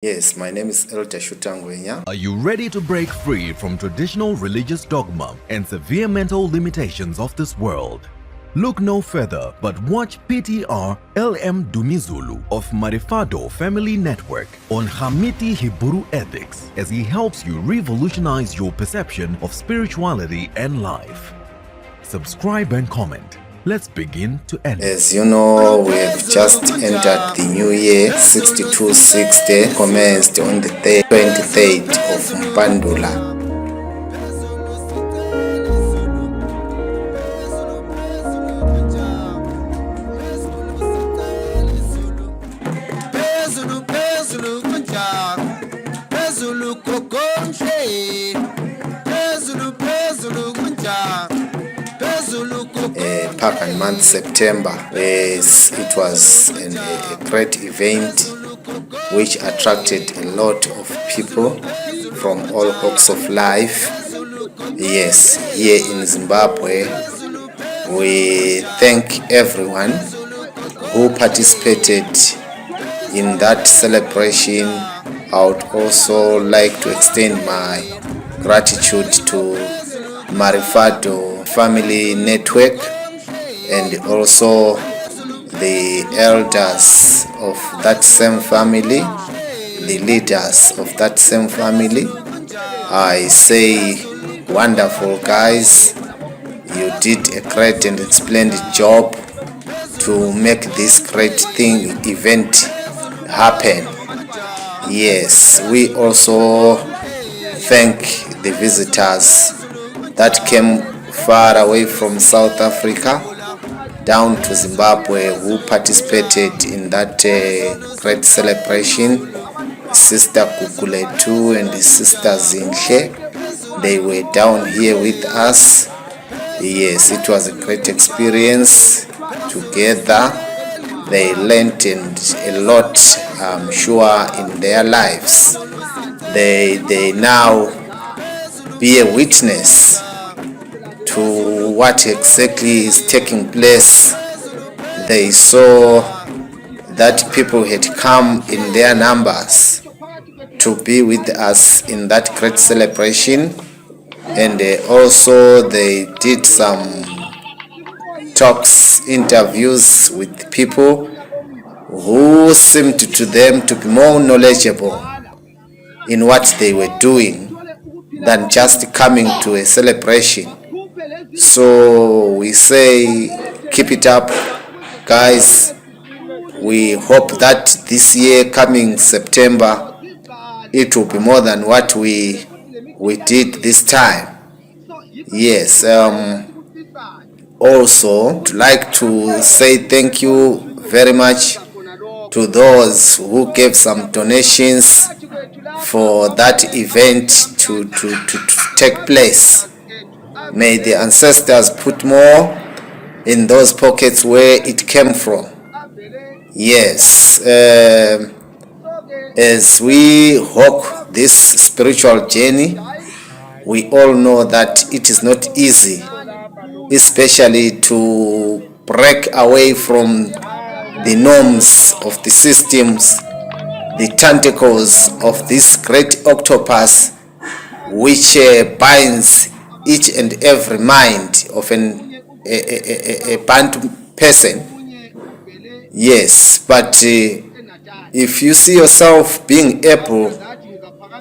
Yes, my name is Elta Shutangwenya. Are you ready to break free from traditional religious dogma and severe mental limitations of this world? Look no further but watch PTR LM Dumizulu of Marifado Family Network on Hamiti Hiburu Ethics as he helps you revolutionize your perception of spirituality and life. Subscribe and comment. Let's begin to end. As you know, we've just entered the new year. 6260 commenced on the 23rd of Mpandula. Pagan month September, it was a great event which attracted a lot of people from all walks of life. Yes, here in Zimbabwe, we thank everyone who participated in that celebration. I would also like to extend my gratitude to Marifado Family Network and also the elders of that same family, the leaders of that same family. I say, wonderful guys, you did a great and splendid job to make this great event happen. Yes, we also thank the visitors that came far away from South Africa down to Zimbabwe who participated in that great celebration. Sister Kukuletu and Sister Zinhle, they were down here with us. Yes, it was a great experience together. They learned a lot, I'm sure, in their lives. They now be a witness to what exactly is taking place. They saw that people had come in their numbers to be with us in that great celebration, and also they did some talks, interviews with people who seemed to them to be more knowledgeable in what they were doing than just coming to a celebration. So we say, keep it up, guys. We hope that this year, coming September, it will be more than what we did this time. Yes. Also, I'd like to say thank you very much to those who gave some donations for that event to take place. May the ancestors put more in those pockets where it came from. Yes, as we walk this spiritual journey, we all know that it is not easy, especially to break away from the norms of the systems, the tentacles of this great octopus which binds each and every mind of a Bantu person. Yes, but if you see yourself being able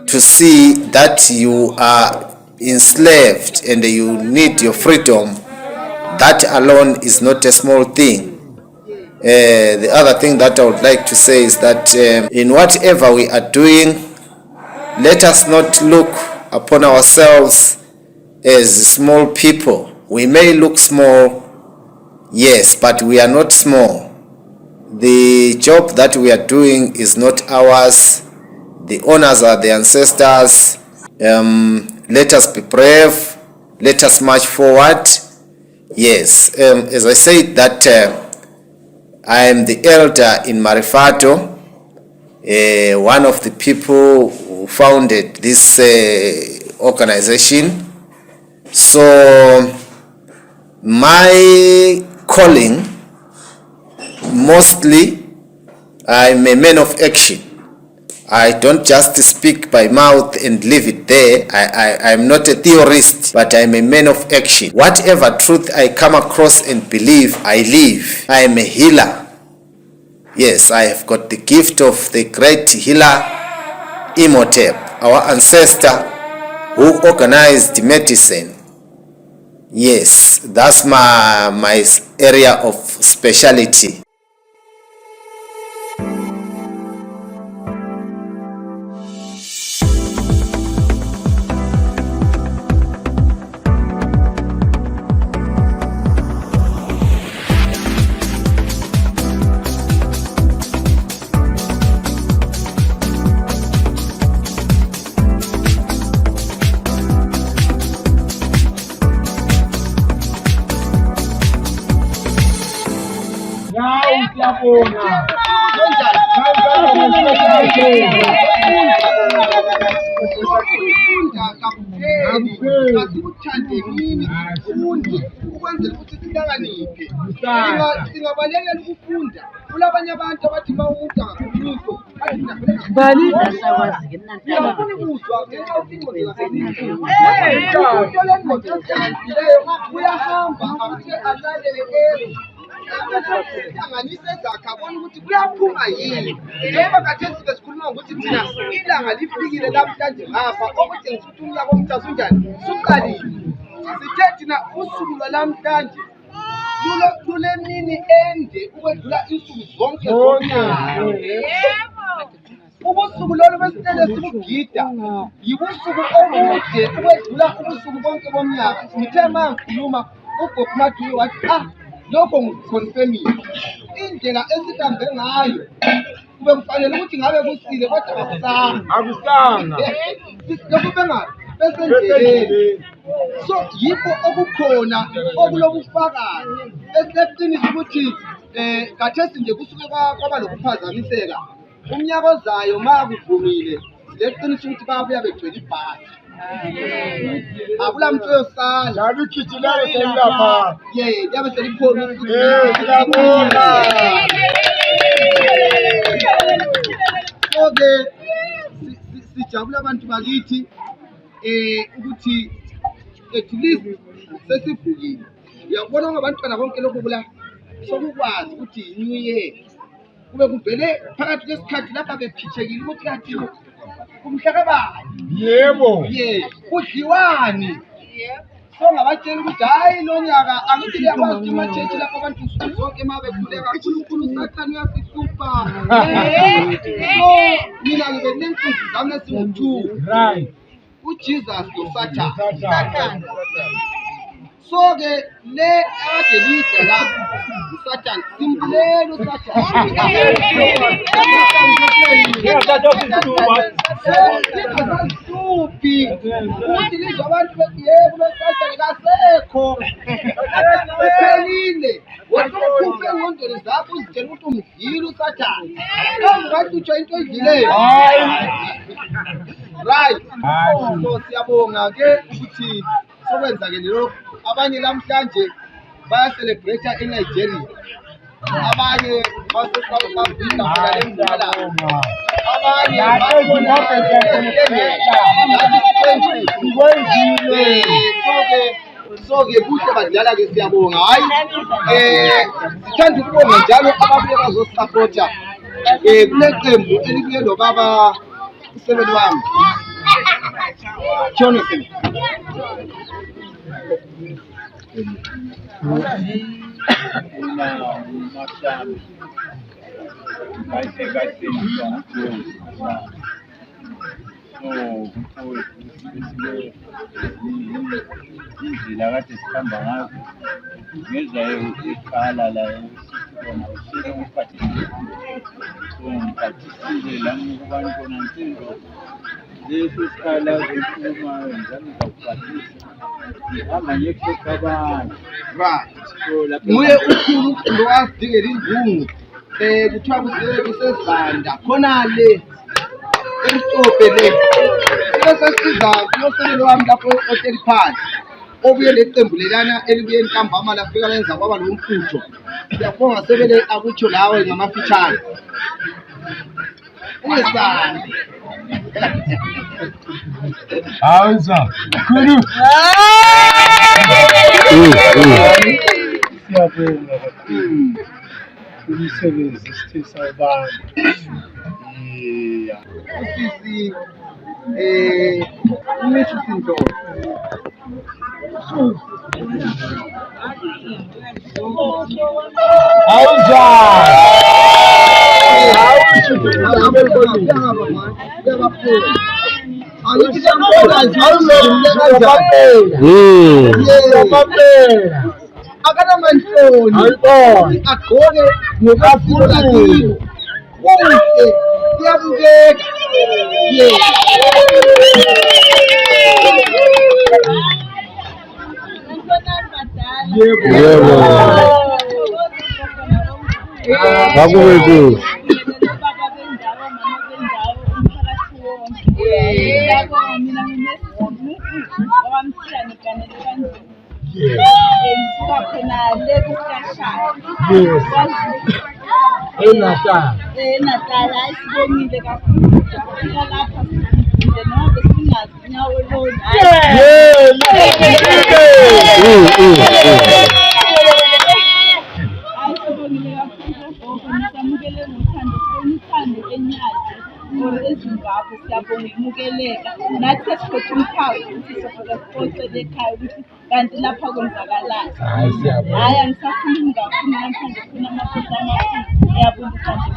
to see that you are enslaved and you need your freedom, that alone is not a small thing. The other thing that I would like to say is that in whatever we are doing, let us not look upon ourselves as small people. We may look small, yes, but we are not small. The job that we are doing is not ours. The owners are the ancestors. Let us be brave. Let us march forward. Yes, as I said that I am the elder in Marifado, one of the people who founded this organization. So my calling, mostly I'm a man of action. I don't just speak by mouth and leave it there. I'm not a theorist, but I'm a man of action. Whatever truth I come across and believe, I live. I am a healer. Yes, I have got the gift of the great healer Imhotep, our ancestor who organized medicine. Yes, that's my area of specialty. Singabalekela ukufunda kulabanye abantu abathi mawumuntu angafundiswa uyahamba hlanganise zakhe abona ukuthi kuyaphuma yini njengoba khathesi besikhuluma ngokuthi thina ilanga lifikile namhlanje ngapha okutshengisa ukuthi umnyaka omutsha sunjani suqalile sithe thina usuku lwalamhlanje lule mini ende ukwedlula insuku zonke zonyaka ubusuku lolu besitele sibugida yibusuku obude ukwedlula ubusuku bonke bomnyaka ngithe ma ngikhuluma ugogo Mathuyi wathi lokho ngikonfirmile indlela esihambe ngayo kube kufanele ukuthi ngabe kusile kodwa akusanga lokhu bengathi besendleleni so yikho okukhona okulobufakazi esiqinisa ukuthi khathesi nje kusuke kwaba lokuphazamiseka umnyaka ozayo ma kuvumile sileqinisa ukuthi babuya begcwele ibhasi akula muntu oyosala lalo khithi layo selapha yabe seliphona siyabona okay sijabula abantu bakithi ukuthi at least sesivukile uyabona ngabantwana bonke lokho kula sokukwazi ukuthi new year kube kuvele phakathi kwesikhathi lapha bephithekile ukuthi kathi kumhlaka bani yebo kudliwani so ngabatshela ukuthi hayi lo nyaka angithi liyakwazi imachechi lapho abantu zonke ma bekhuleka uNkulunkulu usathane uyasihlupha so mina ngibe nenkunzi zami ezingu-2 right uJesus noSathane so ke le ade lidla la uSathane simbulela uSathane stupid ukuthi lizwe abantu bethi yebo uSathane kasekho uphelile wakukhuphe engqondweni zakho uzitshela ukuthi umdlile uSathane kangathi utsho into edlileyo right so siyabonga ke ukuthi sokwenzakele lokho abanye namhlanje baya celebrate eNigeria abanye basesouth Africa abanye so ke kuhle badala ke siyabonga hayi sithanda ukubonga njalo ababuye bazosupporta kule qembu elibuye lo baba usebenzi wami Jonathan indlela kade sihamba ngazo ngezwa ekhala la sibona usile ngiphathile so ngiphathisile lami kubantu khona nsinto leso sikhala zokukhuluma njalo ngakuphathisa ngihamba ngiyekhetha abantu right so lapho muye ukhulu lowasidingela indungu kuthiwa kusezanda khona le emhlophe le sesiza kuyosekelo wami lapho hotel phansi obuye leqembu lelana elibuye entambama lafika lenza kwaba lomfutho siyabonga sebele akutsho lawe ngamafitshane Ungesandi. Awuzwa. Khulu. Siyabonga kakhulu. Umsebenzi esithe sawubamba. Yeah. Usisi umisho Sindlovu. Awuzwa. Akanamanhloni agqoke ngokwesiko lakini kuhle kuyabukeka. Yebo. Bakubekuhle. eZimbabwe siyabonga umukeleka nathi sesiphethe umkhaya ukuthi sofola siphosele ekhaya ukuthi kanti lapha kwenzakalani. Hayi angisakhulumi kakhulu namhlanje khona amaphutha amakhulu. Ngiyabonga nje.